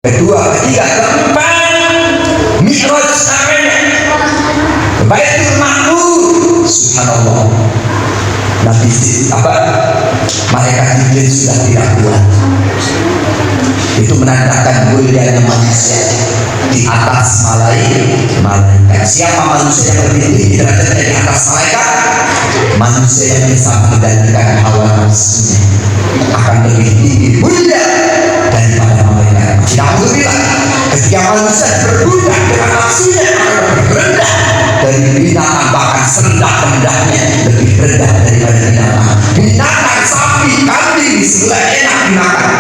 kedua, ketiga, keempat, Mi'raj namanya, Baitul Ma'mur. Subhanallah. Nabi malaikat Jibril sudah tidak kuat. Itu menandakan mulianya manusia di atas malaikat. Siapa manusia yang lebih tinggi derajatnya di atas malaikat? Manusia yang bisa mengendalikan hawa nafsunya akan lebih tinggi mulia daripada malaikat. Alhamdulillah, ketika manusia berbudak dengan nafsunya akan lebih rendah dari binatang, bahkan serendah-rendahnya lebih rendah daripada binatang. Binatang sapi, kambing disembelih enak dimakan.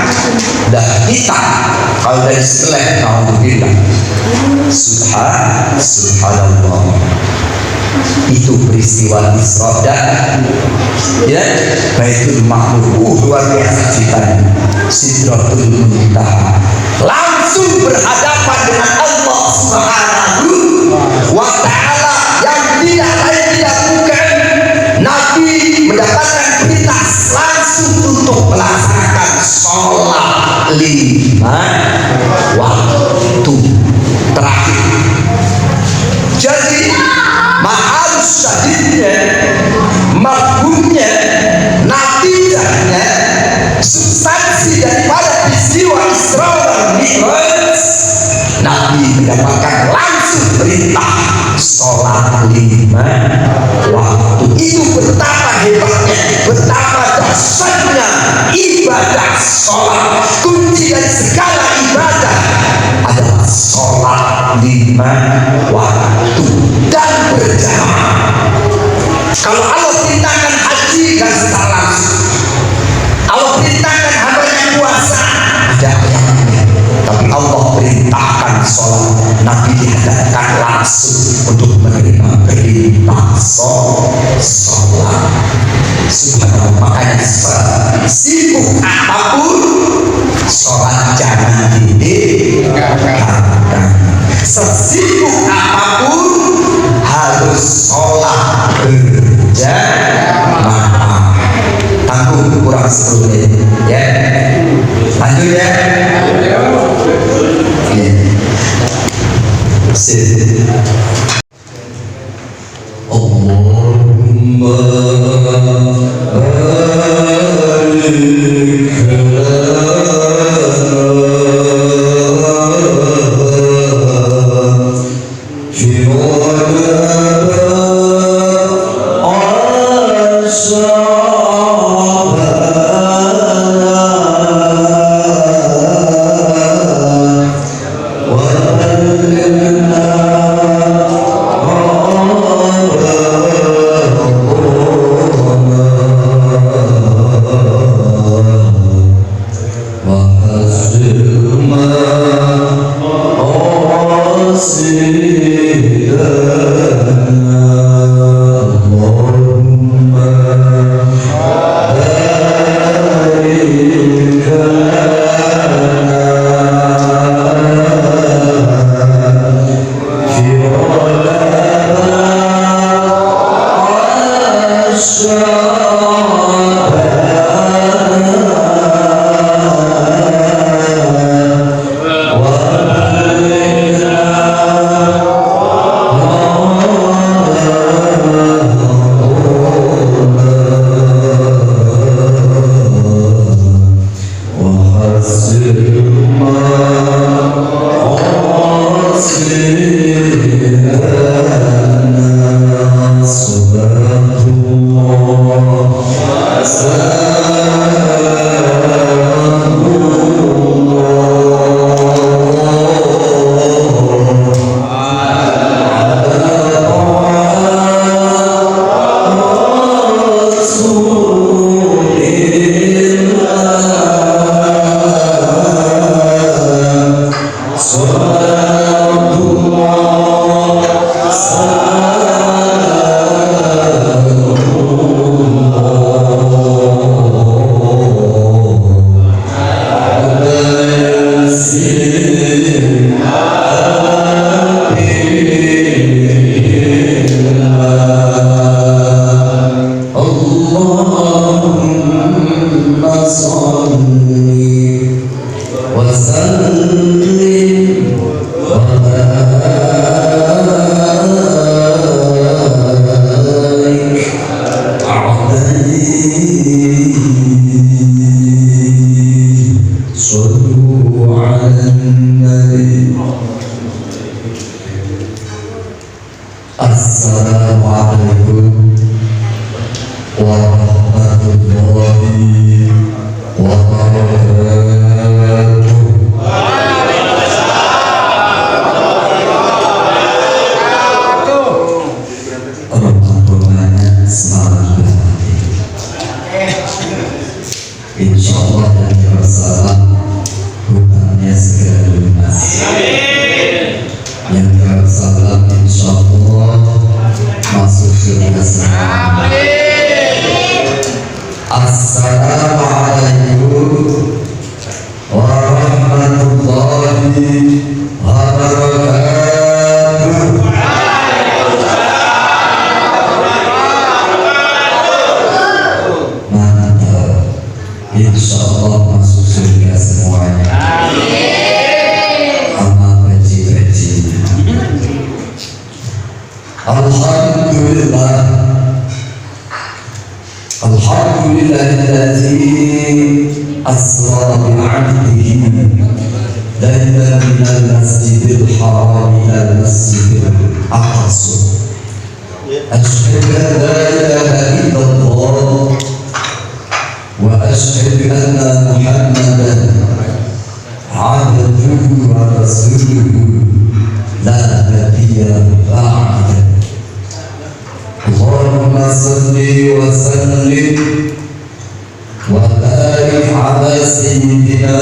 Dan kita kalau dari disembelih alhamdulillah. Subhanallah. Itu peristiwa Isra dan ya, Baitul Ma'mur. Luar biasa ceritanya. Sidratul Muntaha langsung berhadapan dengan Allah Subhanahu wa ta'ala yang tidak lain tidak bukan Nabi mendapatkan perintah langsung untuk melaksanakan sholat 5 waktu terakhir. Jadi mahal syahidnya, mafhumnya, natijahnya, substansi daripada peristiwa Isra dan Mi'raj, Nabi mendapatkan langsung perintah sholat 5 waktu. Itu betapa hebatnya, betapa dahsyatnya ibadah sholat. Kunci dari segala ibadah adalah sholat 5 waktu dan berjamaah. Kalau Allah perintahkan haji dan secara langsung, Allah perintahkan hambanya puasa, ada ayatnya. Tapi Allah perintahkan sholat, Nabi dihadapkan langsung untuk menerima perintah sholat. Subhanallah. Makanya sibuk apapun, sholat jangan ditinggalkan. Sesibuk apapun harus sholat berjamaah. Tangguh kurang 10 menit ya. Lanjut ya. Allahumma barik Assalamualaikum warahmatullahi wabarakatuh. Mantap, insya Allah masuk surga semuanya. Sama gaji-gajinya. Alhamdulillah, alhamdulillahilladzi asra bi'abdihi laylan minal masjidil haram ilal masjidil aqsa. Asyhadu an la ilaha illallah wa asyhadu anna Muhammadan abduhu wa rasuluhu la nabiyya ba'dahu. Allahumma salli wa sallim wa barik ala sayyidina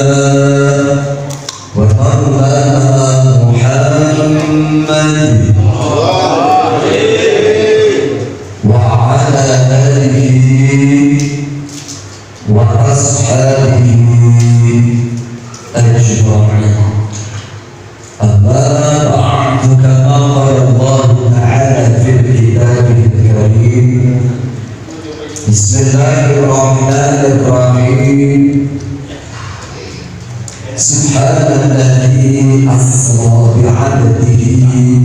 wa maulana Muhammad wa ala alihi wa ashabihi ajma'in. Amma ba'du, kama qala Allah ta'ala fil kitabil karim. Bismillahirrahmanirrahim. Subhanalladzi asra bi'abdihi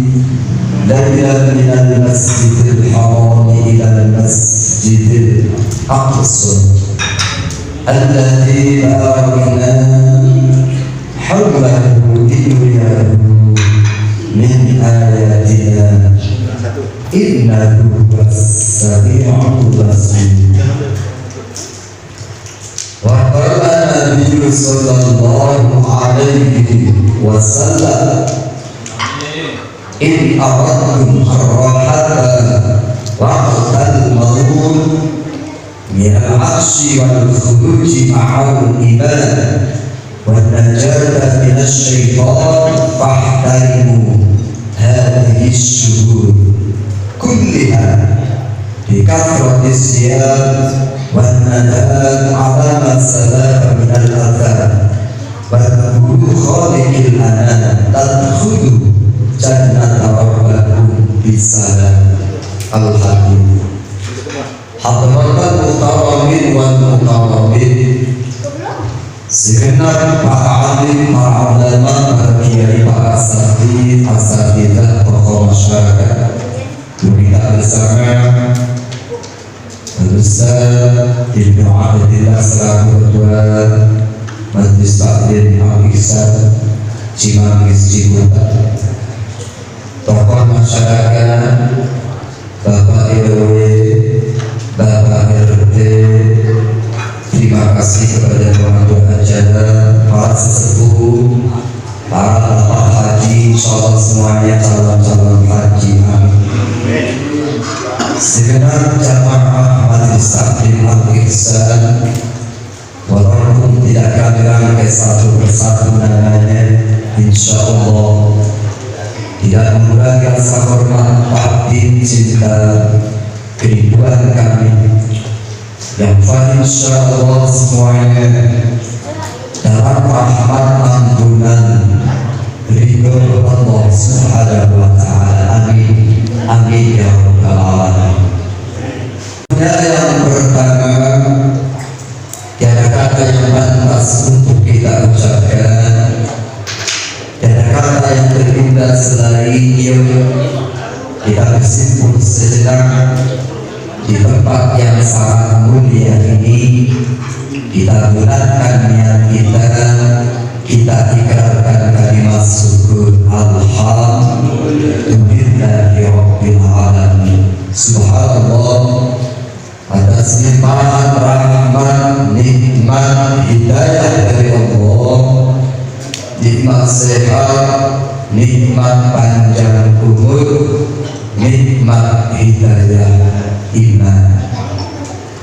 laylan minal masjidil haram ilal masjidil aqsa alladzi barakna hawlahu linuriyahu min ayatina innahu was-sami'ul basir. Wa qala Nabi sallallahu alaihi wasallam, in aradtum ar-rahata waqtal maut min al-'ashi wal khuruji ma'al iman wan najata min asy-syaitan fahtarimu hadhihi asy-syuhur kulliha bi kathrati siyam wan nadam ala ma salafa min al-adhan wa taqulu khaliqil anam tadkhulu jannata rabbakum bisalam. Al-Hadid. Hadratul mutawwil wal mutawwil, segenap para alim, para ulama, para kiai, para asatidz, asatidzah, tokoh masyarakat, kita bersama Ustaz Ibnu Abdillah selaku ketua Majelis Taklim Al-Ihsan Cimanggis Ciputat, tokoh masyarakat, Bapak RW, Bapak RT, terima kasih kepada orang tua acara, para sesepuh, para bapak haji, insyaallah semuanya calon-calon haji, amin. Segenap jamaah Majelis Taklim Al-Ihsan, walaupun tidak kami rangkai satu persatu namanya, insyaallah tidak mengurangi rasa hormat, bakti, cinta, kerinduan kami yang insyaallah semuanya dalam rahmat ampunan ridho Allah Subhanahu wa ta'ala. Amin, amin ya rabbal alamin. Yang pertama, kata-kata yang pantas untuk kita ucapkan, kata-kata yang terindah selain kita bersimpul sejenak di tempat yang sangat mulia ini. Kita gunakan niat kita ikrarkan kalimat syukur alhamdulillahi rabbil alamin. Subhanallah, atas limpahan rahmat, nikmat hidayah dari Allah, nikmat sehat, nikmat panjang umur, nikmat hidayah iman.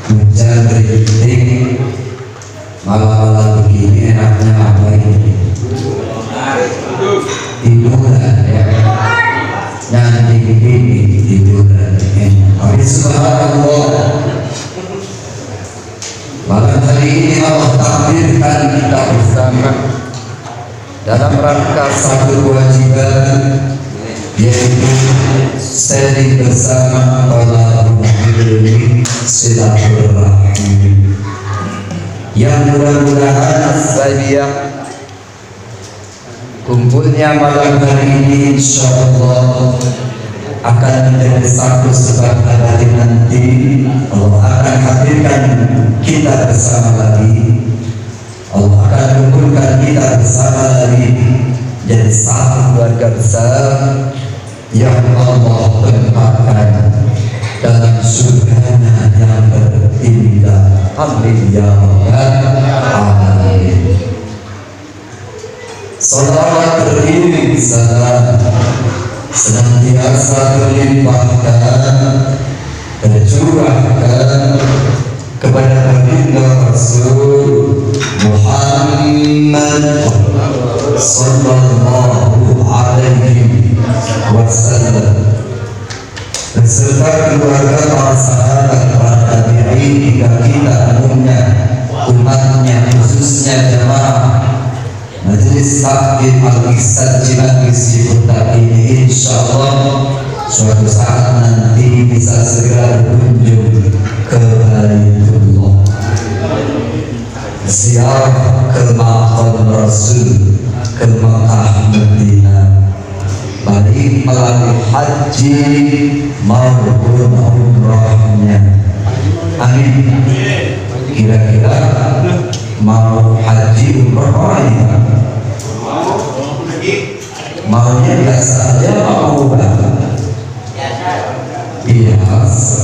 Hujan beriring, malam-malam begini enaknya apa ini? Tiduran ya, nyanyi begini tiduran. Tapi subhanallah, Malam hari ini Allah takdirkan kita bersama dalam rangka satu kewajiban, yaitu sharing bersama para penghuni silaturahmi yang mudah-mudahan saja kumpulnya malam hari ini insyaallah akan menjadi satu sebab hari nanti Allah akan hadirkan kita bersama lagi. Allah akan kumpulkan kita bersama lagi jadi satu keluarga besar yang Allah tempatkan dalam surganya yang terindah. Amin ya rabbal alamin. Salawat beriring salam senantiasa terlimpahkan tercurahkan kepada baginda Rasul Muhammad sallallahu alaihi wasallam beserta keluarga para sahabat, para tabi'in hingga kita umumnya, umatnya khususnya jamaah Majelis Taklim Al-Ihsan Majlis Ciputat ini insyaallah suatu saat nanti bisa segera berkunjung ke Baitullah, ziarah ke Maqam Rasul, ke Makkah Madinah, baik melalui haji maupun umrahnya. Amin. Kira-kira mau haji umrah ya? Maunya biasa aja, mau banget biasa.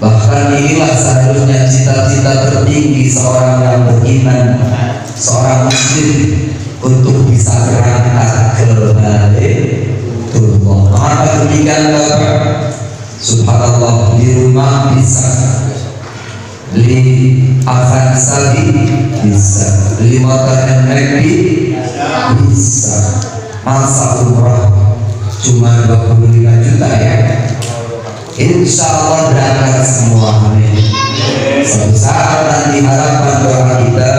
Bahkan inilah seharusnya cita-cita tertinggi seorang yang beriman, seorang muslim, untuk bisa berangkat ke Baitullah. Maka demikian Bapak, subhanallah, di rumah bisa, beli Avanza bisa, beli motor MX bisa, masa umrah cuma 25 juta ya, insya Allah berangkat semua. Amin. Suatu saat nanti harapan doa kita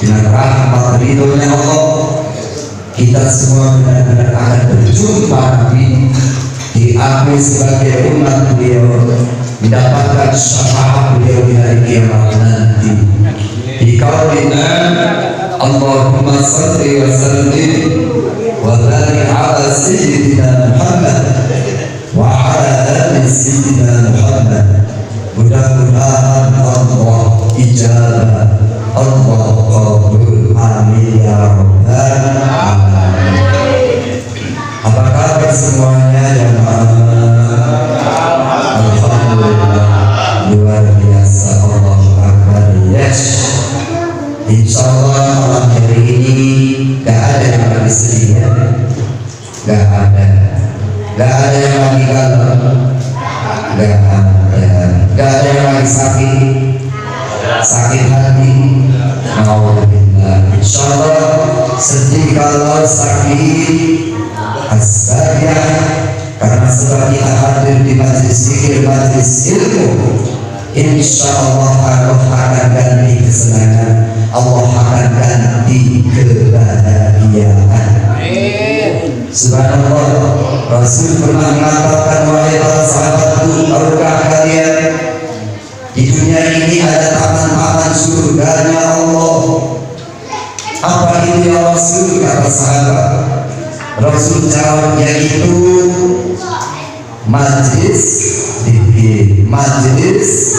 dengan rahmat ridhonya Allah, kita semua benar-benar akan berjumpa Nabi, diakui sebagai umat beliau, mendapatkan syafaat beliau di hari kiamat nanti. Di qaulina Allahumma shalli wa sallim wa barik ala sayyidina Muhammad wa ala ali sayyidina Muhammad. Mudah-mudahan Allah ijabah, Allah qabul. Amin ya rabbal alamin. Apa kabar semuanya jemaah? Alhamdulillah, luar biasa, Allahu akbar. Yes, insyaallah malam hari ini gak ada yang lagi sedih ya, gak ada yang lagi galau, gak ada yang lagi sakit hati. Alhamdulillah, insyaallah sedih kalau sakit asbabnya karena sebab kita hadir di majlis zikir, majlis ilmu, insyaallah Allah akan ganti kesenangan, Allah akan ganti kebahagiaan. Subhanallah, Rasul pernah mengatakan, wahai para sahabatku, tahukah kalian di dunia ini ada taman-taman surganya Allah? Apa itu ya Rasul? Kata sahabat. Rasul jawab, yaitu majlis zikir, majlis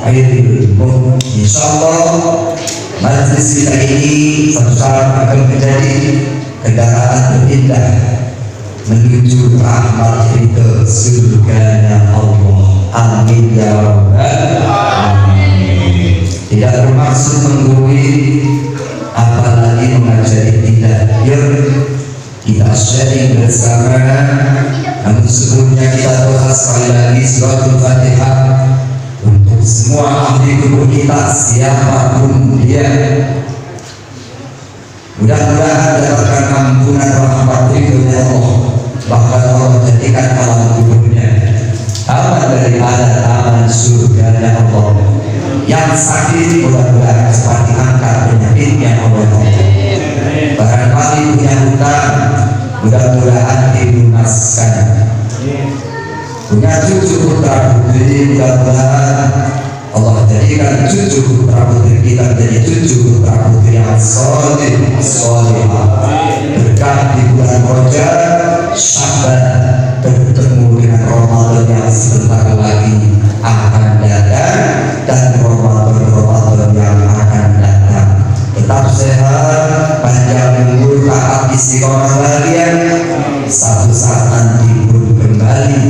ilmu. Insyaallah majlis kita ini suatu saat akan menjadi kendaraan terindah menuju rahmat ridho surganya Allah. Amin ya rabbal alamin. Tidak bermaksud menggurui, apalagi mengajari tidak. Kita sharing bersama, namun sebelumnya kita doa sekali lagi suratul Fatihah untuk semua ahli tubuh kita siapapun dia. Mudah-mudahan dapatkan ampunan rahmat ridhonya Allah, bahkan Allah jadikan alam tubuhnya taman dari taman surganya Allah. Yang sakit mudah-mudahan cepat diangkat penyakitnya oleh Allah. Barangkali punya hutang mudah-mudahan dilunaskan. Punya cucu putra putri mudah-mudahan Allah jadikan cucu putra putri kita menjadi cucu putra putri yang soleh solehah. Berkah di bulan Rajab Sya'ban bertemu dengan Ramadan yang sebentar lagi akan datang dan Ramadan yang akan datang. Tetap sehat, panjang umur, taat istiqomah kalian. Satu saat nanti pun kembali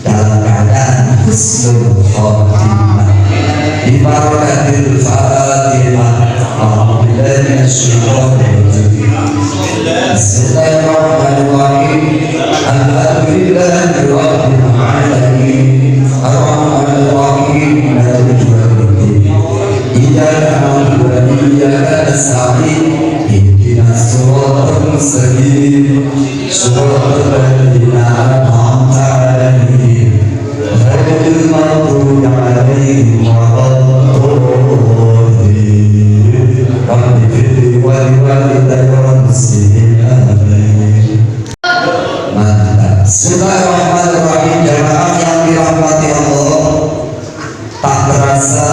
dalam keadaan husnul khotimah. Di barakatil Fatihah. Alhamdulillah Bismillahirrahmanirrahim. Alhamdulillahirabbil alamin. Ar-Rahmanir-Rahim. Maliki yaumiddin. Iyyaka na'budu wa iyyaka nasta'in. Ihdinas siratal mustaqim. Siratal ladzina an'amta 'alaihim ghairil maghdubi 'alaihim waladdallin. Rabbi ighfir wa liwalidayya wal muslimin. Amin. Mantap. Bismillahirrahmanirrahim. Jamaah yang dirahmati Allah, tak terasa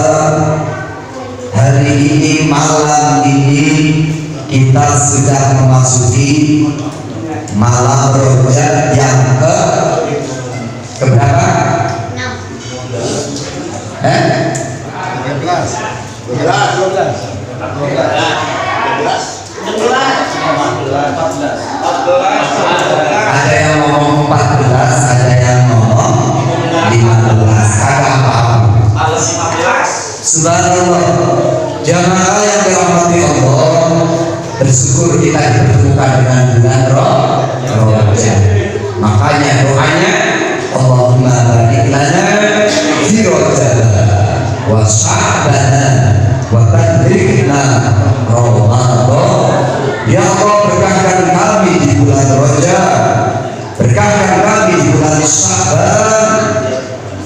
hari ini, malam ini kita sudah memasuki malam Rajab yang keberapa? 14. Ada yang ngomong 14, ada yang ngomong 15. Ada apa-apa? Subhanallah. Jamaah yang dirahmati Allah, bersyukur kita dipertemukan dengan bulan Rajab. Makanya doanya Allahumma barik lana fi Rajab wa Sya'ban wa baligna Ramadan. Ya Allah, berkahkan kami di bulan Rajab, berkahkan kami di bulan Sya'ban,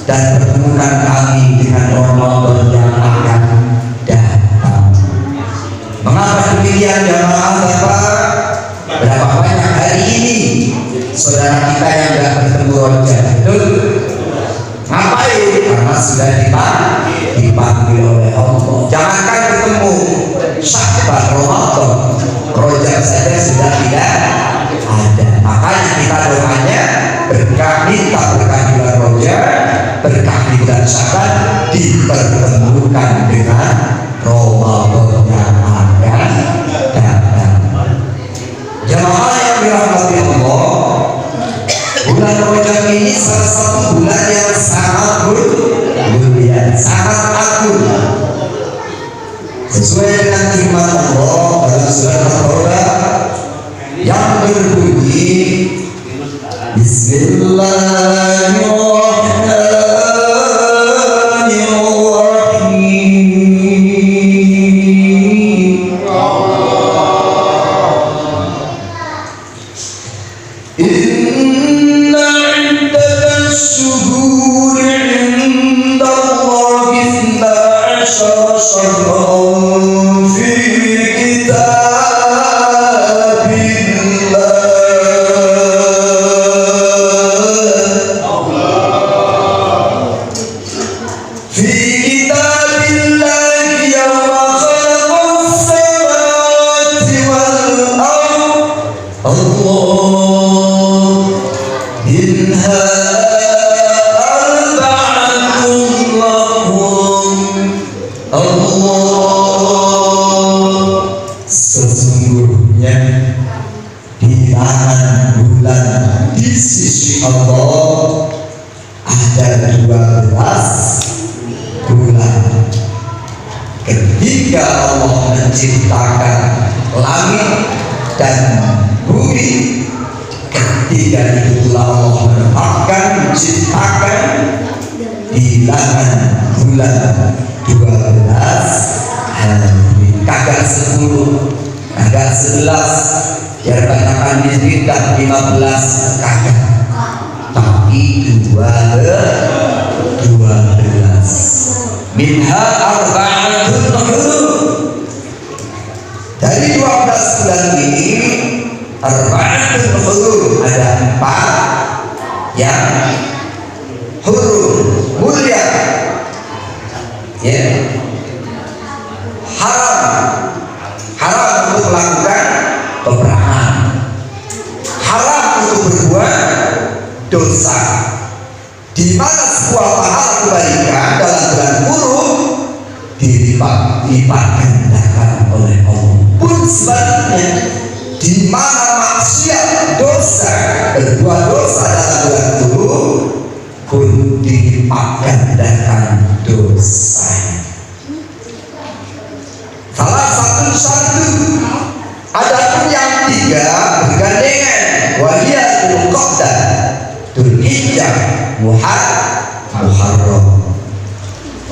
dan pertemukan kami dengan Ramadan yang akan datang. Mengapa demikian jamaah Bapak? Berapa banyak hari ini saudara kita yang tidak bertemu Rajab? Betul? Ngapain? Karena sudah dipanggil oleh Allah. Jangankan bertemu Sya'ban, Ramadan, Rajab saja sudah tidak ada. Makanya kita doanya berkah, minta berkah di bulan Rajab, berkah di bulan Sya'ban, dipertemukan dengan Ramadan yang akan datang. Jemaah yang dirahmati Allah, bulan Rajab ini salah satu bulan yang sangat mulia, sangat agung. Sesuai dengan firman Allah dalam surat Al-Taubah yang berbunyi Bismillahirrahmanirrahim. Inna 'iddatash shuhuri 'inda Allahi 12 syahran fi sesungguhnya di tangan bulan di sisi Allah ada 12 bulan. Ketika Allah menciptakan langit dan bumi, ketika itulah Allah menetapkan, menciptakan bilangan bulan 12 hari. Kagak 10, kagak 11, biar banyakkan disebutkan 15, kagak, tapi 12. minha arba'atun hurum. Dari 12 bulan ini arba'atun hurum, ada 4 yang hurum, mulia, ya, haram untuk melakukan peperangan, haram untuk berbuat dosa, di mana sebuah pahala kebaikan dalam bulan hurum dilipat gandakan oleh Allah. Pun sebaliknya, di mana maksiat dosa, berbuat dosa dalam bulan hurum pun dilipat gandakan dosanya. Salah satu satu, adapun yang 3 bergandengan, wahia Dzulqa'dah, Dzulhijjah, Muharram,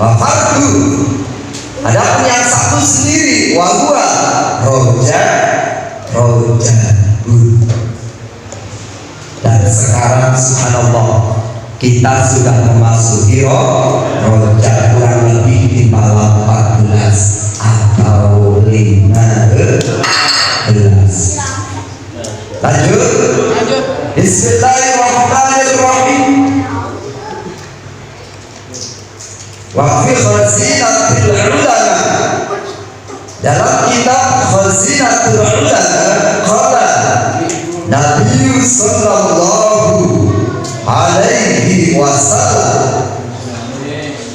wa fardu. Adapun yang 1 sendiri, wahua Rajabun. Dan sekarang subhanallah, kita sudah memasuki Rajab, kurang lebih di malam 14 atau 15. Lanjut. Bismillahirrahmanirrahim. Wa fi khazinatil ulama, dalam kitab Khazinatul Ulama, qala Nabi sallallahu alaihi wasallam,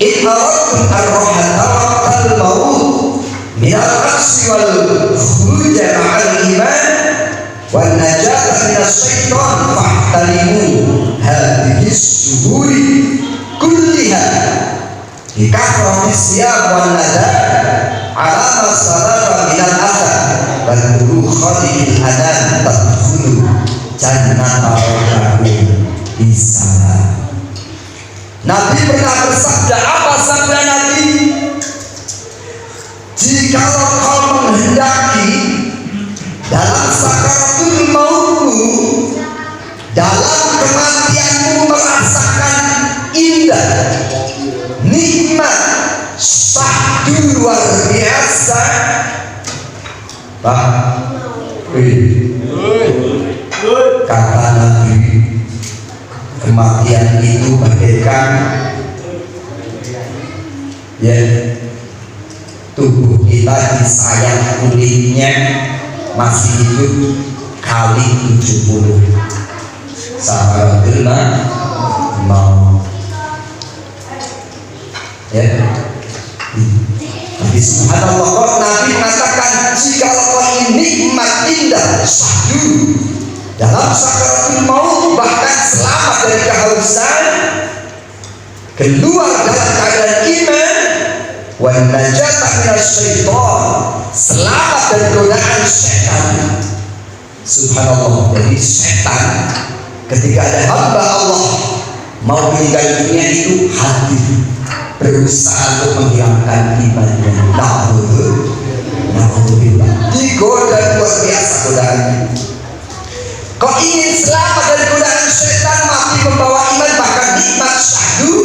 in aradtum ar-rahata waqtal maut min al-aksi wal khuruj ma'al iman wan najata min asy-syaitan fahtalimu hadhihi as-suhuri kulliha bi kathrati siyam wan nadar ala masalata min al-athar wal khadil adan tadkhulu jannata rabbil bisa. Nabi pernah bersabda, apa sabda Nabi? Jikalau kau menghendaki dalam sakaratul mautmu, dalam kematianmu merasakan indah, nikmat, syahdu luar biasa, kata Nabi, kematian itu bagaikan, ya, tubuh kita disayang kulitnya masih hidup kali 70. Sahabatullah mau, ya. Tapi subhanallah, kok Nabi mengatakan jika kau ini nikmat indah syahdu dalam sakaratul maut, bahkan selamat dari kehausan, keluar dalam keadaan iman, wan najata minasyaitan, selamat dari godaan setan. Subhanallah, jadi setan ketika ada hamba Allah mau meninggal dunia itu hadir, berusaha untuk menghilangkan imannya. Na'udzubillah, digoda luar biasa godaannya. Kau ingin selamat dari godaan setan, mati membawa iman, bahkan nikmat syahdu,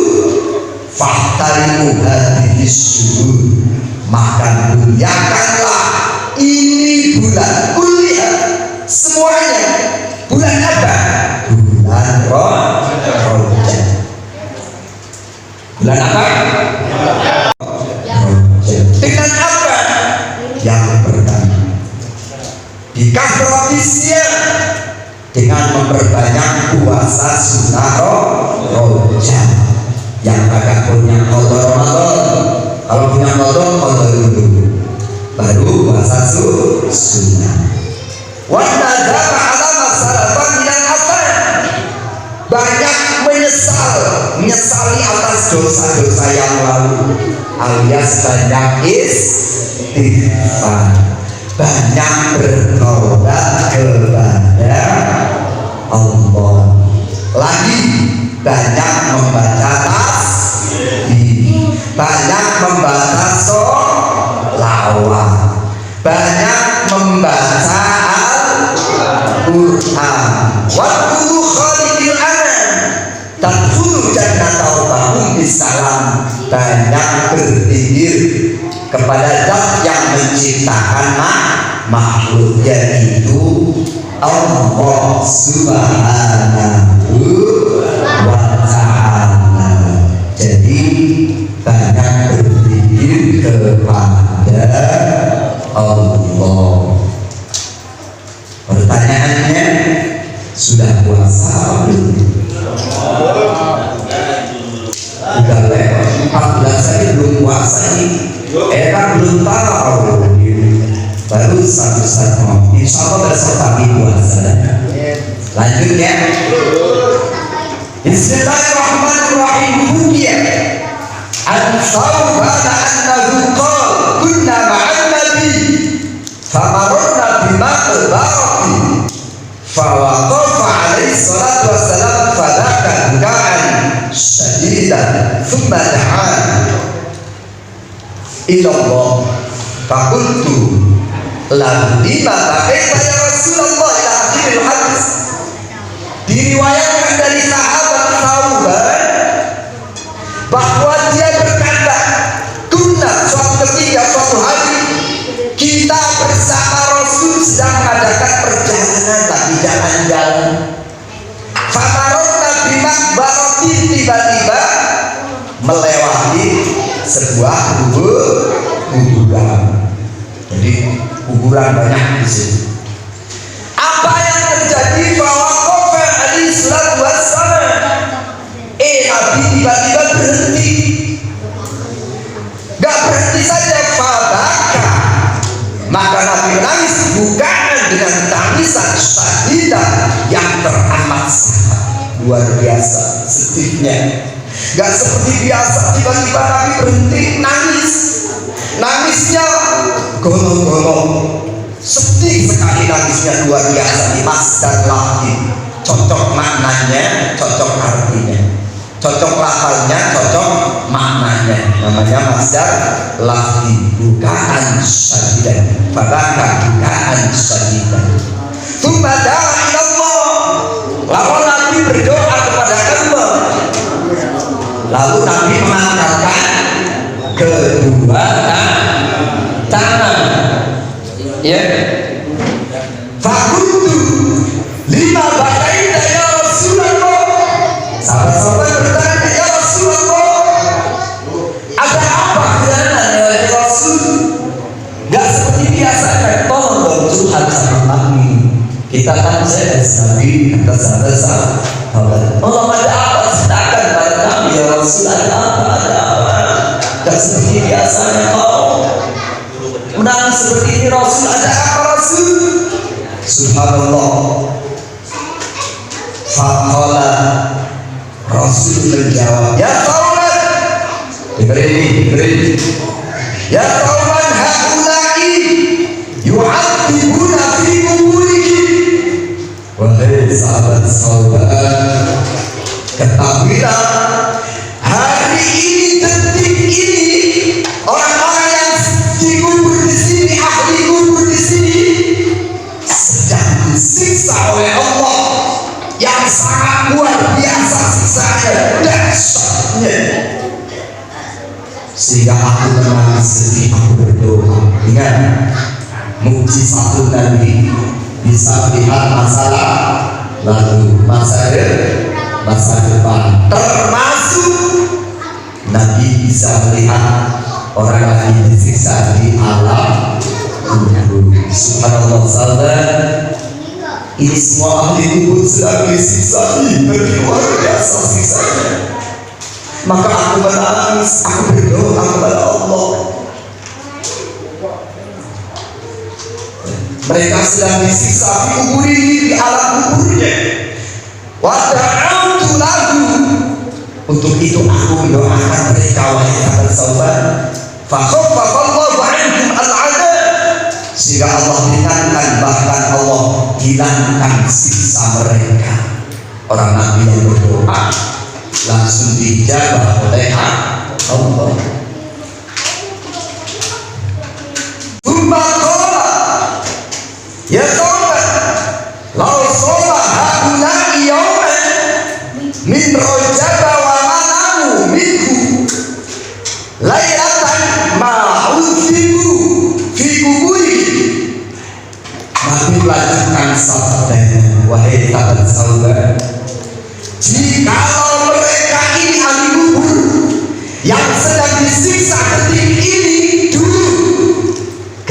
fahtarimu hadhihi syuhur, maka muliakanlah ini bulan, kuliah semuanya. Bulan apa? Bulan Rajab. Bulan apa? Dengan apa? Yang pertama, dikasih dengan memperbanyak puasa sunnah Rajab. Yang kagak punya qadha Ramadan, kalau punya qadha dulu, baru puasa sunnah. Wa nadama ala masalatan minal afan, banyak menyesali atas dosa-dosa yang lalu, alias banyak istighfar, banyak bertobat kepada Allah, lagi banyak membaca tasbih, banyak membaca sholawat, banyak membaca Al-Quran. Waktu khalidil anan tadkhulu jannata wa hum bisalam, banyak menciptakan makhluk, yaitu Allah Subhanahu wa ta'ala. Jadi banyak berzikir kepada Allah. Pertanyaannya, sudah puasa belum? Udah lewat 14 hari belum puasa ini. Belum tahu. Baru satu-satu. Insya Allah besok pagi puasa. Lanjut ya. Bismillahirrahmanirrahim. Hukiya an-Thawbana annahu qala kunna ma'an nabi famarna bima'il baraki fawaqafa alaihi salatu wassalam fadaka bukaan syadidan thumma da'an ilallah faqultu lahu lima baqaita ya Rasulullah ila akhiril hadis. Diriwayatkan dari sahabat Thawban bahwa dia berkata, kunna, suatu ketika, suatu hari kita bersama Rasul sedang mengadakan perjalanan, lagi jalan-jalan. Famaronna bimakbaratin, tiba-tiba melewati sebuah kuburan. Jadi kuburan banyak di sini. Apa yang terjadi? Bahwa alaihi salatu wassalam, Nabi tiba-tiba berhenti. Gak berhenti saja, fabaka, maka Nabi menangis bukan dengan tangisan syadidan yang teramat sangat luar biasa sedihnya. Gak seperti biasa tiba-tiba Nabi berhenti nangis. Nangisnya golong-golong, sedih sekali nangisnya, luar biasa. Di masdar lagi, cocok maknanya, cocok artinya, cocok lafalnya, cocok maknanya. Namanya masdar lagi, bukaan syadidan, fabaka bukaan syadidan. Tsumma da'a ila Allah, lalu Nabi berdoa kepada Allah. Lalu Nabi mengangkatkan kedua tangan, ya. Fakultu lima baqaita ya Rasulullah. Sahabat-sahabat bertanya, ya Rasulullah, ada apa gerangan ya Rasul? Gak seperti biasa kan, tolong dong curhat sama kami. Kita kan saya Nabi, kata sahabat-sahabat, tolong ada apa, ceritakan pada kami ya Rasul, ada apa? Gak seperti biasanya kau menangis seperti ini Rasul, ada apa Rasul? Subhanallah. Faqala, Rasul menjawab, ya Thawban, dengerin. Ya Thawban, haulai yu'adzibuna fi kuburihim. Wahai sahabat Thawban, ketahuilah hari ini, detik ini, orang-orang yang dikubur di sini, ahli kubur di sini, sedang disiksa oleh Allah yang sangat luar biasa siksanya, dahsyatnya. Sehingga aku menangis sedih, aku berdoa. Ingat, mukjizat Nabi bisa melihat masalah lalu, masa depan, termasuk Nabi bisa melihat orang lain disiksa di alam kubur. Subhanallah, sahabat, ini semua ahli kubur sedang disiksa, luar biasa siksanya. Maka aku menangis, aku berdoa kepada Allah. Mereka sedang disiksa di kubur ini, di alam kuburnya. Wada'autu lahu, untuk itu aku mendoakan mereka, wahai sahabat Thawban. Fakhaffafallahu anhum al-'adzab, sehingga Allah ringankan, bahkan Allah hilangkan siksa mereka. Orang Nabi yang berdoa langsung dijawab oleh Allah. Qala ya Thawban, law shoma haula'i yawman min Rajab wa manamu minhu lailatan ma'udhibu fi kuburi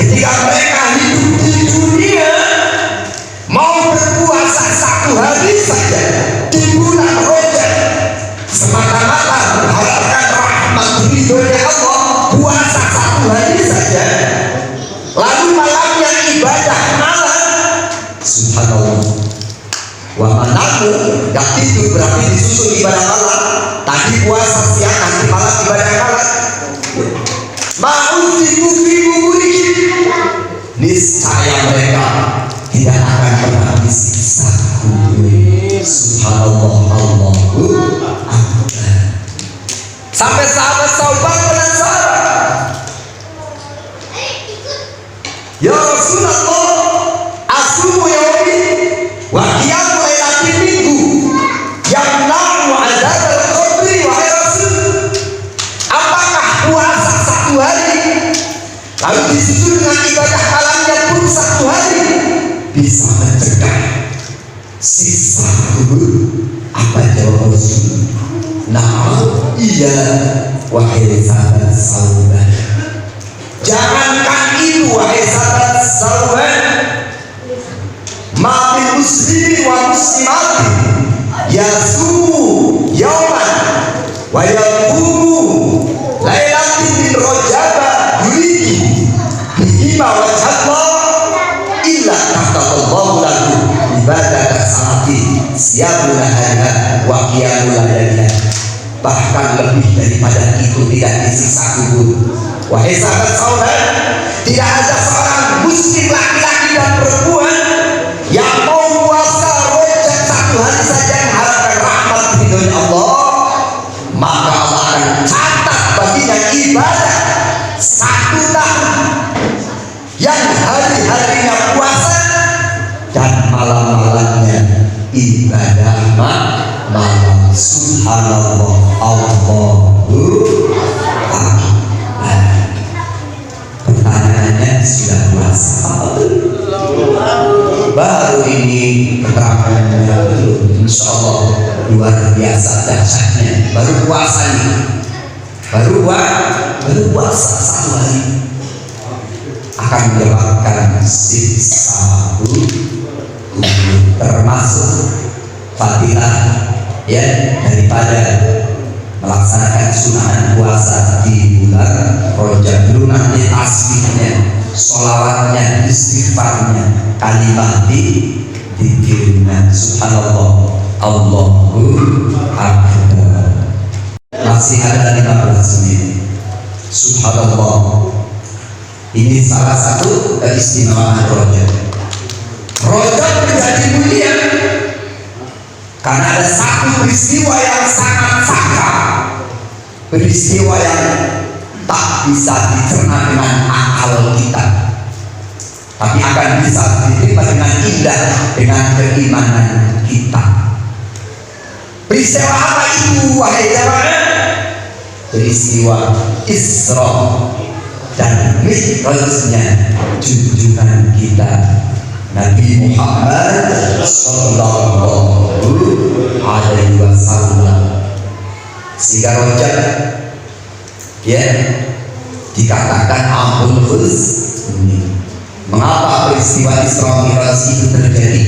Ketika mereka hidup di dunia, mau berpuasa 1 hari saja di bulan Rajab, semata-mata mengharapkan rahmat ridhonya Allah, puasa 1 hari saja, lalu malamnya ibadah malam. Subhanallah. Wa manamu gak tidur berarti disusul ibadah malam. Tadi puasa siang, nanti malam ibadah malam. Ma'uziku fi kuburihim, niscaya mereka tidak akan pernah disiksa kubur. Subhanallah, Allahu Akbar. Sampai sahabat Sauban penasaran, ya Rasulullah, asumu yaumi wa qiyamu lailatin minggu yamna'u azab al-qabri wa rasul. Apakah puasa 1 hari lalu disusul dengan ibadah malamnya pun 1 hari bisa mencegah siksa kubur? Apa jawab Rasul? Nah, iya wahai sahabat Sauban. Jangankan itu wahai sahabat Sauban, ma min muslimin wa muslimatin yasumu yauman wa yaqumu lailatin min rajaba yuridu bihima wajhallah illa kataballahu lahu ibadah salati siyamul hariha wa qiyamul lailih. Bahkan lebih daripada itu tidak disiksa kubur. Wahai sahabat Sauban, tidak ada seorang muslim laki-laki dan perempuan yang mau puasa Rajab 1 hari saja mengharapkan rahmat ridhonya Allah, maka Allah akan catat baginya ibadah 1 tahun yang hari-harinya puasa dan malam-malamnya ibadah malam. Subhanallah, Allahu Akbar. Pertanyaannya, sudah puasa baru ini? Keterangannya belum. Insya Allah luar biasa dahsyatnya. Baru puasa nih, baru puasa 1 hari akan menyebabkan siksa kubur, termasuk fadilah ya daripada melaksanakan sunahan puasa di bulan Rajab. Belum nanti tasbihnya, sholawatnya, istighfarnya, kalimat dikirnya. Subhanallah, Allahu Akbar. Masih ada 15 menit. Subhanallah. Ini salah satu keistimewaan Rajab. Rajab menjadi mulia karena ada satu peristiwa yang sangat sakral, peristiwa yang tak bisa dicerna dengan akal kita, tapi akan bisa diterima dengan indah dengan keimanan kita. Peristiwa apa itu wahai jamaah? Peristiwa Isra dan Mi'rajnya junjungan kita Nabi Muhammad sallallahu alaihi wasallam. Sehingga Rajab ya dikatakan Amul Husni. Mengapa peristiwa Isra Mi'raj itu terjadi?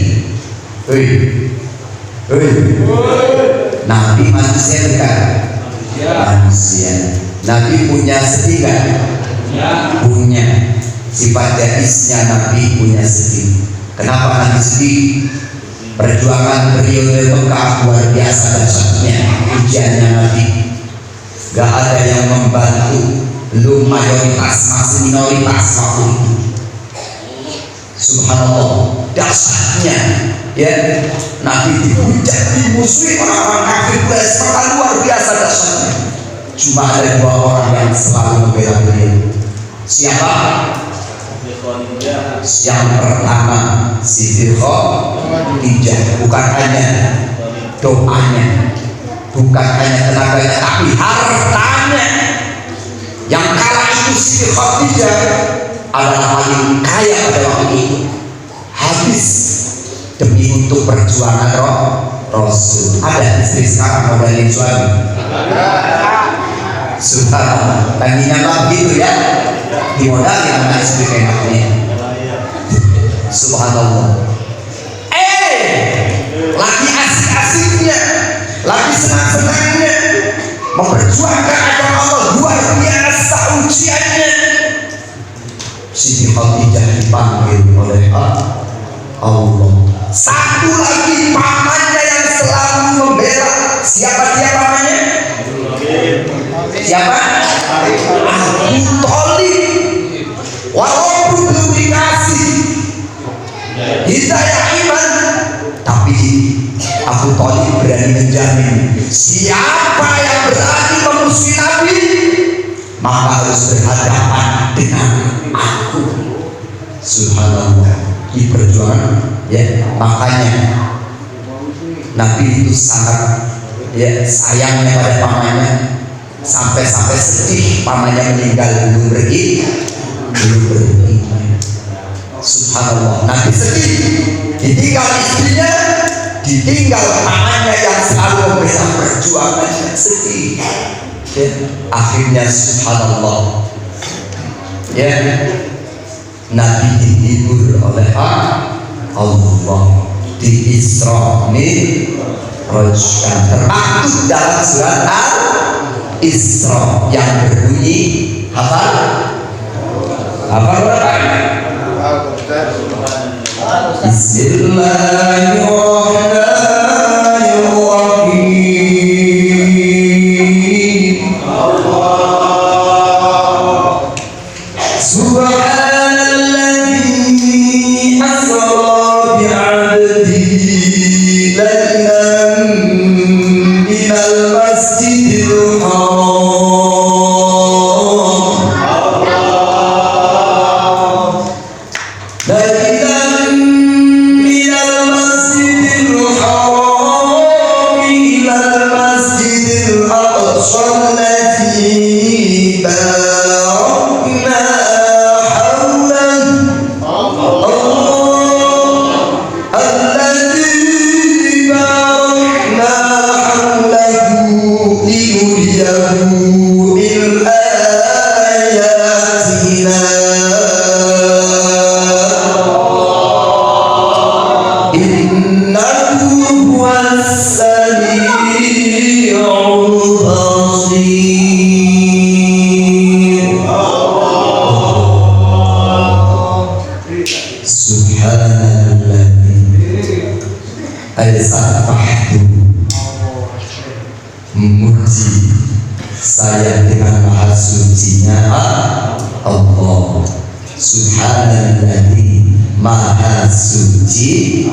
Nabi manusia bukan? Manusia. Nabi punya sedih kan? Punya. Sifat jahisnya Nabi punya sedih. Kenapa Nabi sedih? Perjuangan periode Mekah luar biasa dahsyatnya, ujiannya Nabi. Gak ada yang membantu, belum mayoritas, masih minoritas waktu itu. Subhanallah, dahsyatnya ya Nabi dihujat, dimusuhi orang-orang kafir Quraisy, luar biasa dahsyatnya. Cuma ada 2 orang yang selalu membela beliau. Siapa? Yang pertama Siti Khadijah. Bukan hanya doanya, bukan hanya tenaganya, tapi hartanya. Yang kala itu Siti Khadijah adalah paling kaya pada waktu itu, habis demi untuk perjuangan Rasul. Ada istri sekarang modalin suami? Subhanallah, tadinya begitu ya. dimodali anak istri kayaknya. Subhanallah. Lagi asik-asiknya, lagi senang-senangnya memperjuangkan agama Allah, luar biasa ujiannya. Siti Khadijah dipanggil oleh Allah. Satu lagi pamannya yang selalu membela. Siapa dia pamannya? Siapa? Abu Thalib. Walaupun belum dikasih hidayah iman, tapi Abu Thalib berani menjamin, siapa yang berani memusuhi Nabi maka harus berhadapan dengan aku. Subhanallah, di perjuangan ya. Makanya Nabi itu sangat ya sayangnya pada pamannya, sampai sedih pamannya meninggal belum beriman. Subhanallah, Nabi sedih ditinggal istrinya, ditinggal pamannya yang selalu membela perjuangan, sedih ya. Akhirnya subhanallah ya, Nabi dihibur oleh Allah di Isra Mi'raj, termaktub dalam surat Al-Isra yang berbunyi apa Bismillahirrahmanirrahim. Subhanalladzi asra bi'abdihi laylan minal masjidil haram ilal masjidil aqsa alladzi barakna memuji saya dengan maha sucinya Allah. Subhanalladzi, maha suci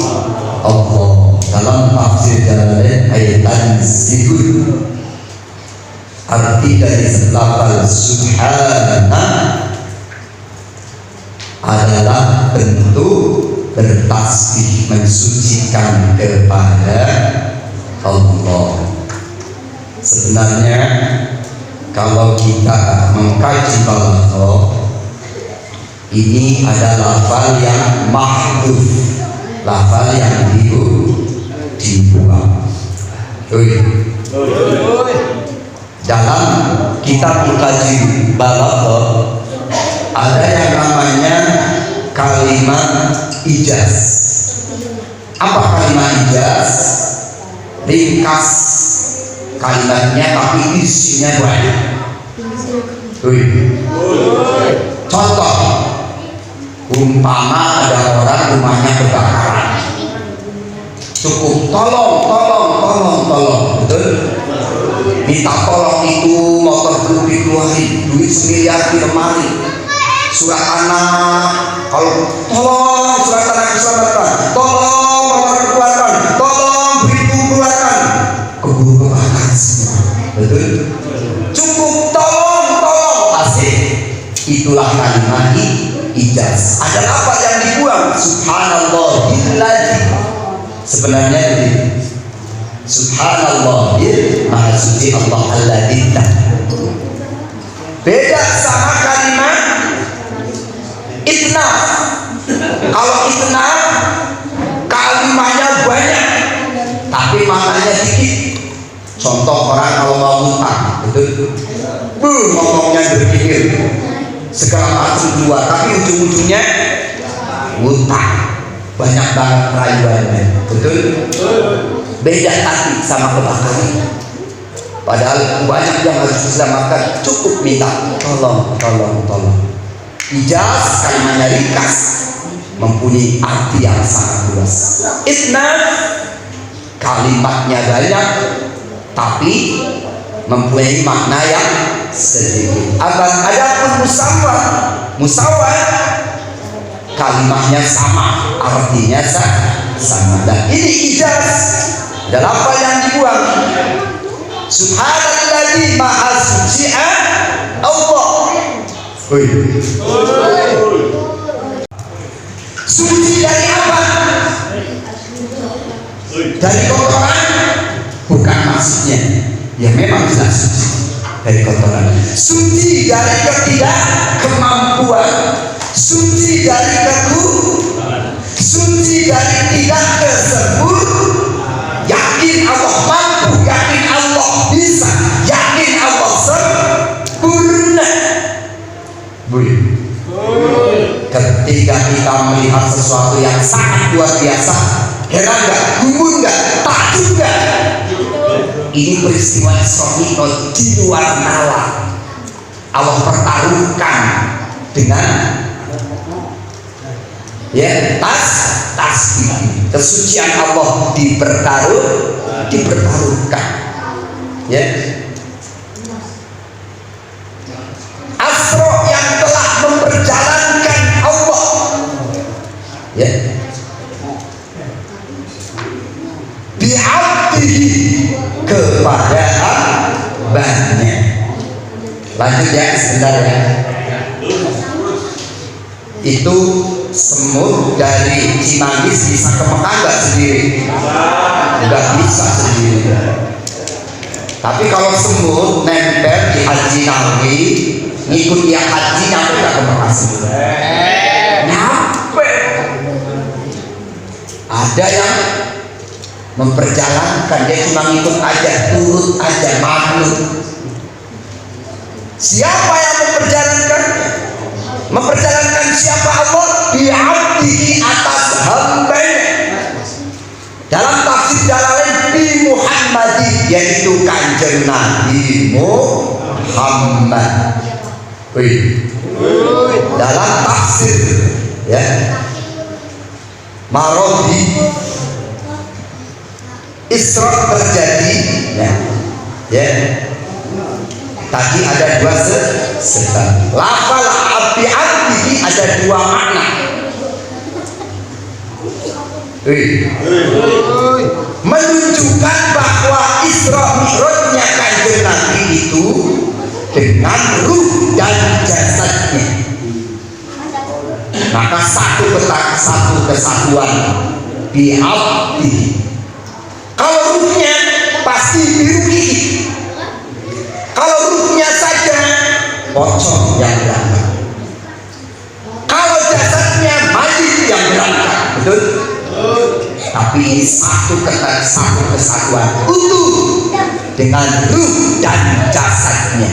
Allah. Dalam tafsir Jalalain ayat zikr, arti dari lafaz subhana adalah bentuk bertasbih mensucikan kepada Allah. Sebenarnya kalau kita mengkaji balaghah, ini ada lafal yang mahdhuf, lafal yang dibuang. Dalam kitab mengkaji balaghah ada yang namanya kalimat ijaz. Apa kalimat ijaz? Ringkas kalimatnya tapi isinya banyak. Contoh, umpama ada orang rumahnya kebakaran, cukup tolong, betul? Minta tolong itu motor belum dikeluarin, duit semiliar di lemari, surat anak, kalau tolong surat anak diselamatkan, tolong motor dikeluarkan, tolong berita keluarkan, keburu kebakaran semua, betul? Cukup tolong, asik. Itulah kalimat ijaz. Ada apa yang dibuang? Subhanallahilladzi. Sebenarnya ini Subhanallahil, maha suci Allah alladzi. Beda sama kalimat itnaf. Kalau itnaf kalimatnya banyak tapi maknanya dikit. Contoh orang kalau mau ngutang, betul? Ngomongnya berpikir, segala macam keluar, tapi ujung-ujungnya utang. Banyak banget rayuannya, betul? Beda hati sama kebakaran. Padahal banyak yang harus diselamatkan, cukup minta tolong. Ijaz kalimatnya ringkas, mempunyai arti yang sangat luas. Itna kalimatnya banyak, tapi mempunyai makna yang sedikit. Adapun musawwah kalimatnya sama, artinya sama. Dan ini ijaz adalah apa yang dibuang. Subhanalladzi maha suci Allah. Suci dari apa? Dari kotoran? Bukan maksudnya. Ya memang jelas suci dari kotoran. Suci dari ketidakkemampuan. Suci dari kekurangan. Suci dari tidak kesempurnaan. Yakin Allah mampu, yakin Allah bisa, yakin Allah sempurna. Ketika kita melihat sesuatu yang sangat luar biasa, heran nggak, gumun nggak, takjub nggak? Ini peristiwa Isra Mi'raj di luar nalar. Allah pertaruhkan dengan tasbih. Kesucian Allah dipertaruhkan. Ya. Asra yang telah memperjalankan Allah. Ya. Bi'abdihi kepada hambanya. Lanjut ya, sebentar ya. Itu semut dari Cimanggis bisa ke Mekah nggak sendiri? Nggak bisa sendiri. Tapi kalau semut nempel di Haji Nawawi, ngikut yang haji, nyampe nggak ke Mekah sendiri? Nyampe. Ada yang memperjalankan, dia cuma ngikut aja, turut aja, manut. Siapa yang memperjalankan? Memperjalankan siapa? Allah bi'abdihi, atas hambanya. Dalam tafsir Jalalain bi Muhammadi, yaitu Kanjeng Nabi Muhammad. Dalam tafsir ya Marodi, Isra terjadi ya. Tadi ada dua sebab. Lafal abdi ada dua makna. Menunjukkan bahwa Isra Mi'rajnya Kanjeng Nabi itu dengan ruh dan jasadnya. Maka satu kesatuan bi'abdi. Kalau ruhnya pasti biruhi. Kalau ruhnya saja pocong yang berangkat. Kalau jasadnya mayit yang berangkat, betul? Tapi satu kesatuan utuh dengan ruh dan jasadnya.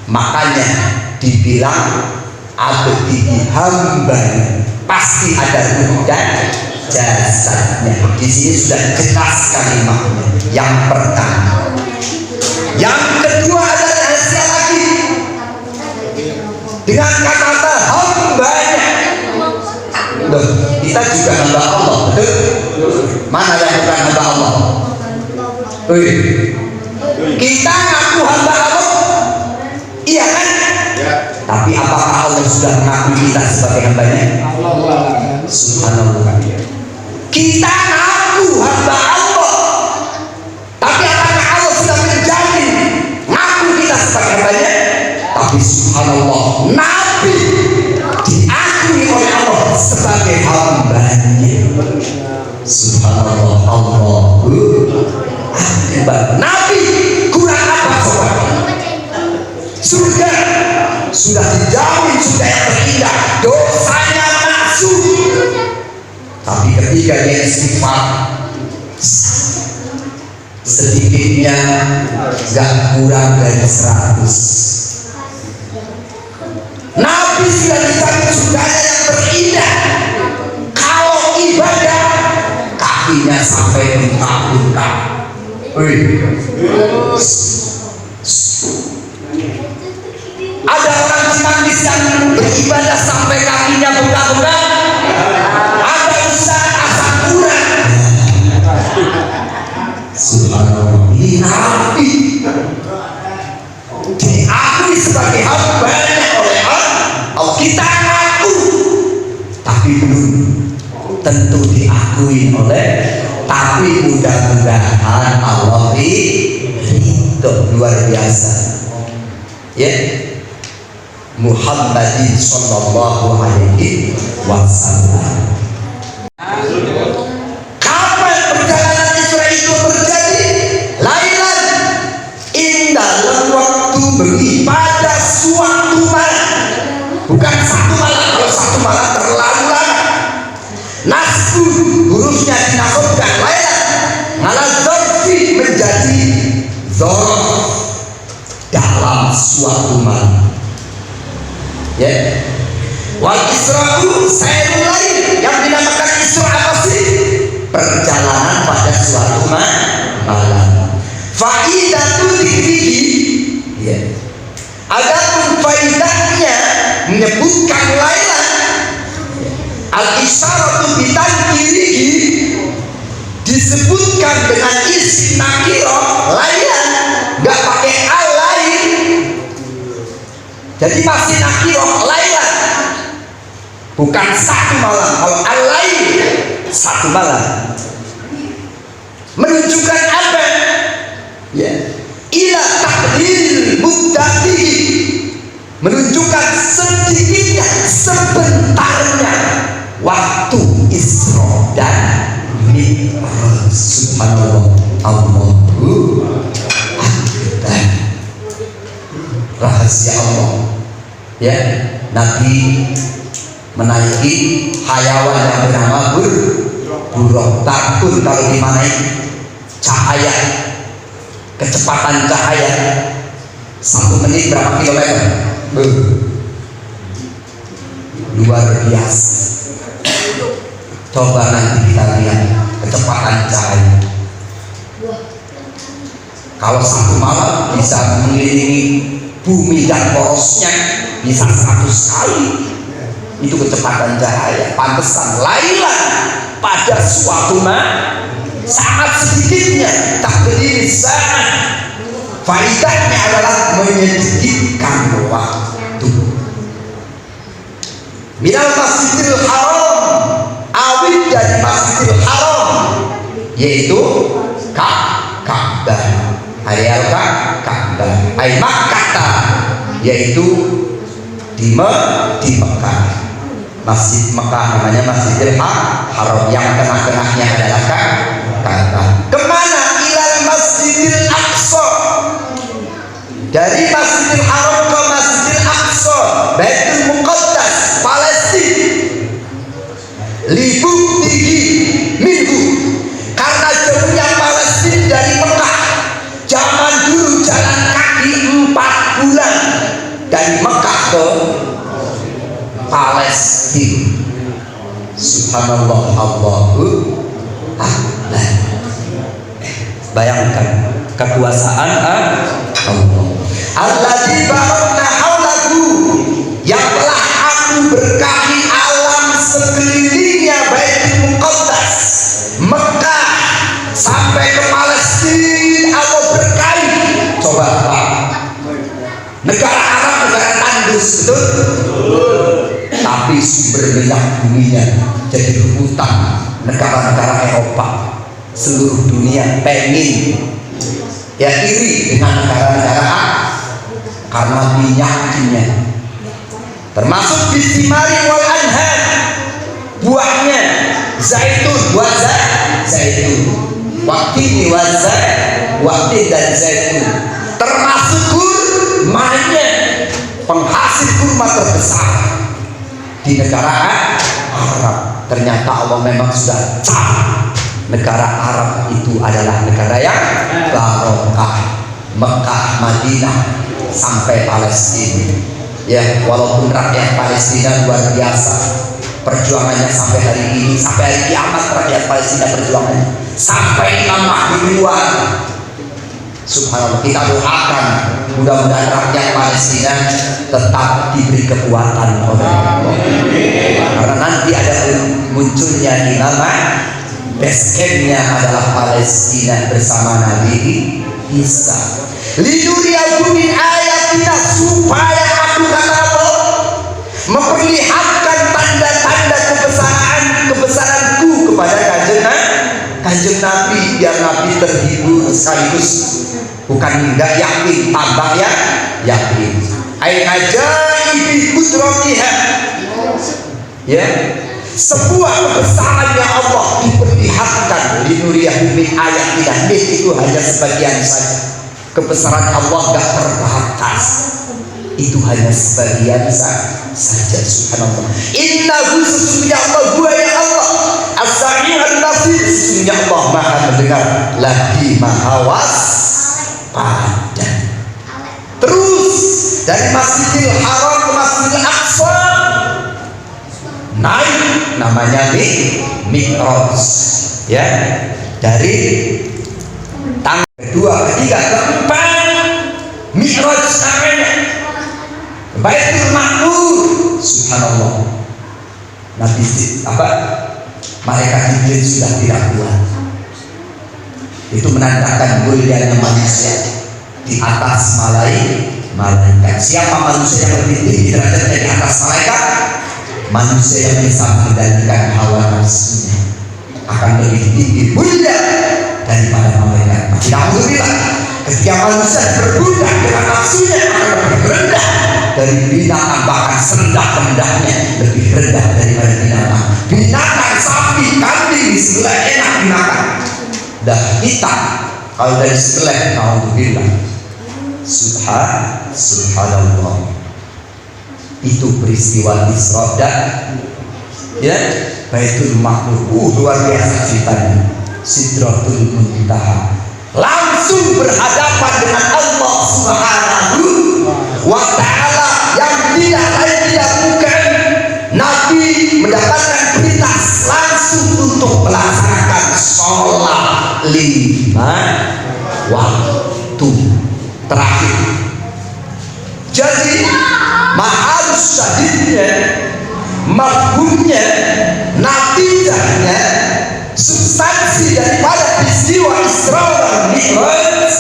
Makanya dibilang abdi hambanya, pasti ada ruh dan jasadnya. Di sini sudah jelas kalimatnya. Yang pertama. Yang kedua adalah rahasia lagi dengan kata-kata hambanya. Loh, kita juga hamba Allah, betul? Mana yang bukan hamba Allah? Kita ngaku hamba Allah, iya kan? Tapi apakah Allah sudah mengaku kita sebagai hambanya? Subhanallah. Kita ngaku hamba Allah, tapi apakah Allah sudah menjamin ngaku kita sebagai hambanya? Tapi subhanallah, Nabi diakui oleh Allah sebagai hambanya. Subhanallah, Allahu Akbar. Nabi kurang apa coba? Surga sudah dijamin, sudah yang terindah, dosanya maksud. Tapi ketika dia istighfar, sedikitnya gak kurang dari 100. Nah, kakinya sampai bengkak-bengkak. Ada orang Cimanggis yang beribadah sampai kakinya bengkak-bengkak. Ada Ustaz asam urat. Subhanallah. Ini Nabi diakui sebagai hambanya oleh Allah. Kita ngaku, tapi belum tentu diakui oleh. Tapi mudah-mudahan Allah itu luar biasa. Ya, Muhammadin sallallahu alaihi wasallam. Kapan perjalanan Isra itu terjadi? Lailan, dalam waktu bengi pada suatu malam. Bukan satu malam. Kalau satu malam terlalu lama. Nasbu hurufnya dinasabkan lailan ala dzarfi menjadi dzarf dalam suatu malam. Ya. Wal Isra'u sayrul lail, yang dinamakan Isra apa sih? Perjalanan pada suatu malam. Faidatul dzikri, ya. Adapun faidahnya menyebutkan lailan, al-isyaratu bitadkirihi, disebutkan dengan isim nakirah lailan, enggak pakai al-lail. Jadi masih nakirah lailan, bukan satu malam. Kalau al-lail satu malam, menunjukkan apa? Ya, ila takdir muddati, menunjukkan sedikitnya, sebentarnya waktu Isra dan Mi'raj. Subhanallah, Allahu Akbar. Rahasia Allah. Ya, Nabi menaiki hayawan yang bernama buruk. Takut kalau dimanaiki cahaya, kecepatan cahaya 1 menit berapa kilometer? Luar biasa. Coba nanti kita lihat kecepatan cahaya. Kalau satu malam bisa mengelilingi bumi dan porosnya bisa 100 kali. Itu kecepatan cahaya. Pantesan lailan pada suatu malam sangat sedikitnya, tak berdiri sangat. Faidahnya adalah menyedikitkan waktu. Minal Masjidil Haram, awit dari Masjidil Haram, yaitu Ka'bah. Areal Ka'bah. Ai Makkah, yaitu di Mekah. Masjid Mekah namanya Masjidil Haram, yang tengah-tengahnya adalah Ka'bah. Kemana? Ilal Masjidil Aqsa. Dari Masjidil Haram ke Masjidil Aqsa, Baitul Muqaddas, Palestina. Libuktihi minhu, karena jauhnya Palestina dari Mekah. Zaman dulu jalan kaki 4 bulan dari Mekah ke Palestina. Subhanallah, Allahu Akbar. Bayangkan kekuasaan Allah. Alladzi barakna haulahu, yang telah aku berkahi alam sekelilingnya Baitul Muqaddas, Mekah sampai ke Palestina Allah berkahi. Coba Pak, negara Arab negara tandus, betul? Tapi sumber minyak buminya jadi rebutan negara-negara Eropa. Seluruh dunia pengen, ya, iri dengan negara-negara karena minyaknya. Termasuk bistimari wal anhar, buahnya zaitun, buah zaitun, waktu waktu dan zaitun. Termasuk kurmanya, penghasil kurma terbesar di negara Arab. Ternyata Allah memang sudah cap negara Arab itu adalah negara yang barokah. Mekah, Madinah sampai Palestina. Ya, walaupun rakyat Palestina luar biasa, perjuangannya sampai hari ini, sampai hari kiamat rakyat Palestina perjuangannya, sampai Imam Mahdi keluar. Subhanallah, kita doakan mudah-mudahan rakyat Palestina tetap diberi kekuatan oleh Allah, karena nanti ada munculnya Imam basecampnya adalah Palestina bersama Nabi Isa. Linuriyahu min ayatina, supaya aku, kata Allah, memperlihatkan tanda-tanda kebesaranku kepada kanjeng Nabi, biar Nabi terhibur sekaligus bukan nggak yakin, tambah ya yakin. Ai ajaibi qudratiha, ya, sebuah kebesaran yang Allah diperlihatkan. Linuriyahu min ayatina, itu hanya sebagian saja. Kebesaran Allah gak terbatas, itu hanya sebagian saja. Subhanallah. Innahu, sesungguhnya Allah, huwa ya Allah, as-sami' al-basir, sesungguhnya Allah maha mendengar lagi maha waspada. Terus dari Masjidil Haram ke Masjidil Aqsa naik, namanya Mi'raj, ya, dari tanggal kedua, ketiga, keempat, Mi'raj namanya, Baitul Ma'mur. Subhanallah. Nabi malaikat Jibril sudah tidak kuat. Itu menandakan mulianya manusia di atas malaikat. Siapa manusia yang lebih tinggi derajatnya di atas malaikat? Manusia yang bisa mengendalikan hawa nafsunya akan lebih tinggi mulia daripada malaikat. Alhamdulillah, ketika manusia berbudak dengan nafsunya akan lebih rendah dari binatang, bahkan serendah-rendahnya lebih rendah daripada binatang. Binatang sapi, kambing sebelah enak dimakan, dah kita kalau dari sebelah, alhamdulillah. Subhanallah. Itu peristiwa Isra dan ya Baitul Ma'mur, luar biasa ceritanya. Sidratul Muntaha, langsung berhadapan dengan Allah Subhanahu wa ta'ala, yang tidak lain tidak bukan Nabi mendapatkan perintah langsung untuk melaksanakan sholat 5 waktu terakhir. Jadi mahal syahidnya, mafhumnya, natijahnya, substansi daripada peristiwa Isra dan Mi'raj,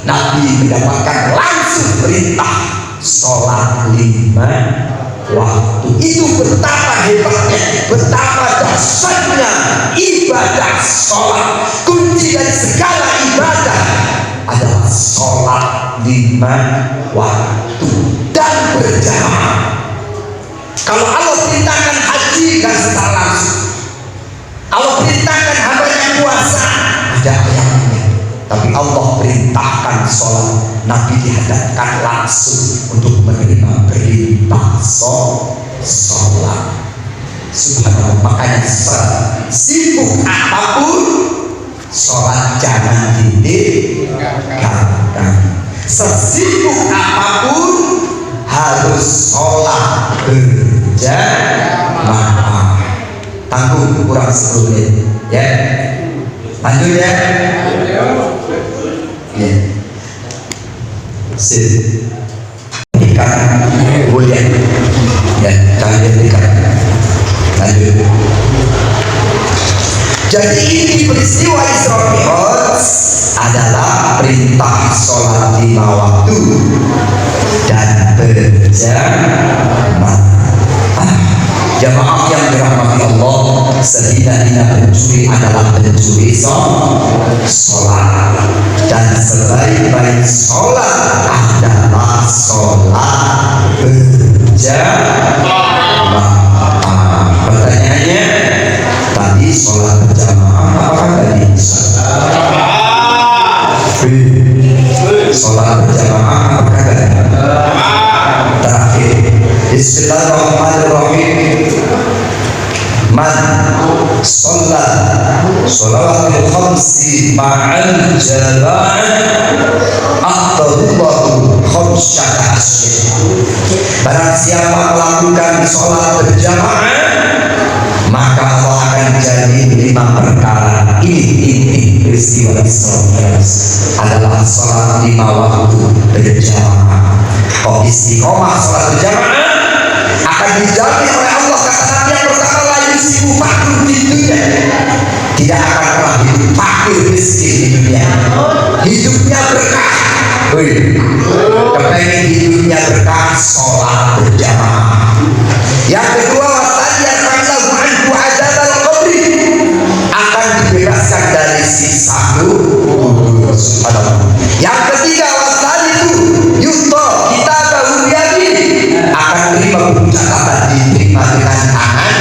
Nabi mendapatkan langsung perintah sholat 5 waktu. Itu betapa hebatnya, betapa dahsyatnya ibadah sholat. Kunci dari segala ibadah adalah sholat 5 waktu dan berjamaah. Kalau Allah perintahkan haji kan secara langsung, Allah perintahkan hambanya puasa, ada ayatnya. Tapi Allah perintahkan sholat, Nabi dihadapkan langsung untuk menerima perintah sholat. Subhanallah. Makanya sibuk apapun, sholat jangan ditinggalkan. Sesibuk apapun harus sholat berjamaah. Tanggung kurang 10 menit, ya. Lanjut ya. Ya. Ikan boleh, ya. Jangan ikan. Lanjut. Jadi ini peristiwa Isra Mi'raj adalah perintah sholat 5 waktu dan berjamaah. Jamaah yang dirahmati Allah, sehina-hina pencuri adalah pencuri sholat, dan sebaik-baik sholat adalah sholat berjamaah. Pertanyaannya, tadi sholat berjamaah apakah tadi? Sholat berjamaah apakah tadi? Terakhir, Bismillahirrahmanirrahim. Man sholawatil khamsi ma'al jama'ah a'tadullahu khamsyata asyir. Barang siapa melakukan sholat berjamaah perkara ini inti peristiwa Isra Mi'raj adalah sholat 5 waktu berjamaah. Kok istiqomah sholat berjamaah akan dijamin oleh Allah, kata Nabi yang pertama, la yusibu fakir di dunia, tidak akan pernah hidup fakir miskin di dunia, hidupnya berkah. Kepengen hidupnya berkah, sholat berjamaah. Yang kedua, wasadian fa'lahu anhu adzabal qabri, akan dibebaskan dari siksa kubur. Yang ketiga, wasadidu yuto kita tahu yakin, akan menerima buku catatan, diterima dengan tangan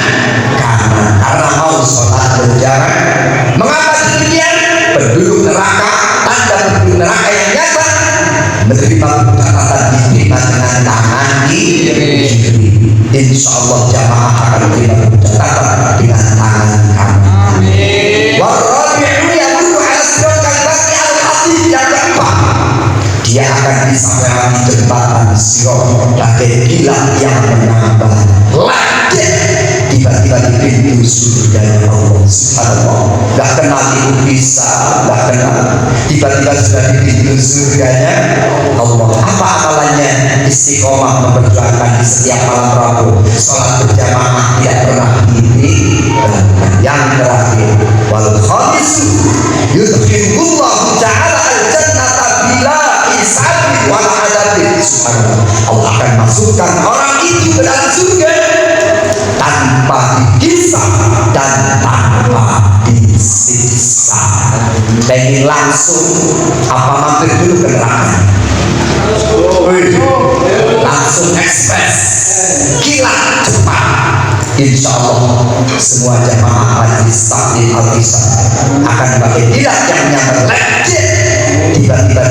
kanan karena mau sholat berjamaah. Mengapa demikian? Penduduk neraka, tanda penduduk neraka yang nyata, menerima buku catatan, diterima dengan tangan kiri. Insya Allah jamaah akan menerima buku catatan dengan tangan kanan. Warabi'u yamurru ala siratal baqi al-hatid, yang keempat, dia akan bisa melewati jembatan Sirat bagai kilat yang menambah lagi, tiba-tiba di pintu surga Allah Subhanallah. Gak kenal itu bisa, gak kenal, tiba-tiba sudah di pintu surganya Allah. Apa amalannya? Istiqomah memperjuangkan di setiap malam Rabu, sholat berjamaah tidak pernah ditinggalkan. Yang terakhir, wal khamisu yudkhilullahu ta'ala al-jannata bila hisabin wal adabin. Allah akan masukkan orang itu ke dalam surga tanpa dihisab dan tanpa disiksa. Pengen langsung apa mampir dulu ke neraka? Langsung ekspres, kilat cepat. Insya Allah semua jamaah majelis taklim al-Islam akan pakai kilat yang nyamper, tiba-tiba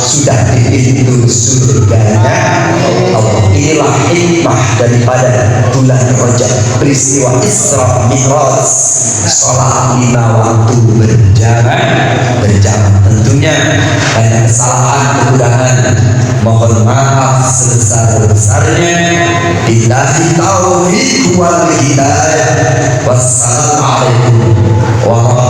sudah di pintu surganya Allah. Inilah hikmah daripada bulan Rajab, peristiwa Isra Mi'raj, sholat 5 waktu berjamaah. Tentunya banyak kesalahan, kekurangan, mohon maaf sebesar-besarnya. Billahi taufiq wal hidayah. Wassalamualaikum warahmatullahi